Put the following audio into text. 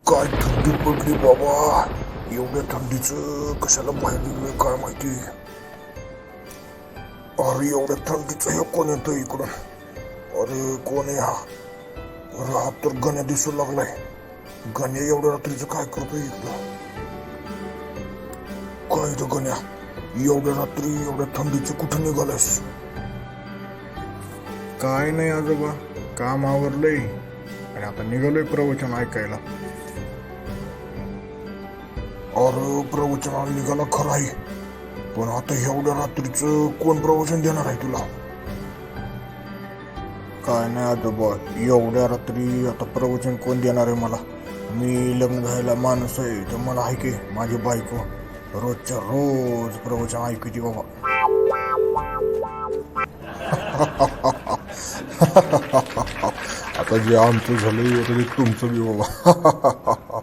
काय थंडी पडली बाबा. एवढ्या थंडीचं कशाला बाहेर निघलोय काय माहिती. अरे एवढ्या थंडीचं हे कोण येतं इकडून. अरे कोण आहे हा. अरे हा तर गण्या दिसू लागलाय. गण्या एवढ्या रात्रीचं काय करतोय इकडं. काय रे गण्या, एवढ्या रात्री एवढ्या थंडीचं कुठं निघालायस. काय नाही आजोबा, काम आवरलंय आणि आता निघालोय प्रवचन ऐकायला. अरे प्रवचनाला निघाला खरं आहे, पण आता एवढ्या रात्रीचं कोण प्रवचन देणार आहे तुला. काय नाही आजोबा, एवढ्या रात्री आता प्रवचन कोण देणार आहे मला. मी लग्न झालेला माणूस आहे, तर मला आहे की माझी बायको रोजच्या रोज प्रवचन ऐकायची बाबा. आता जे आमचं झालंय आता ते तुमचं बी बाबा.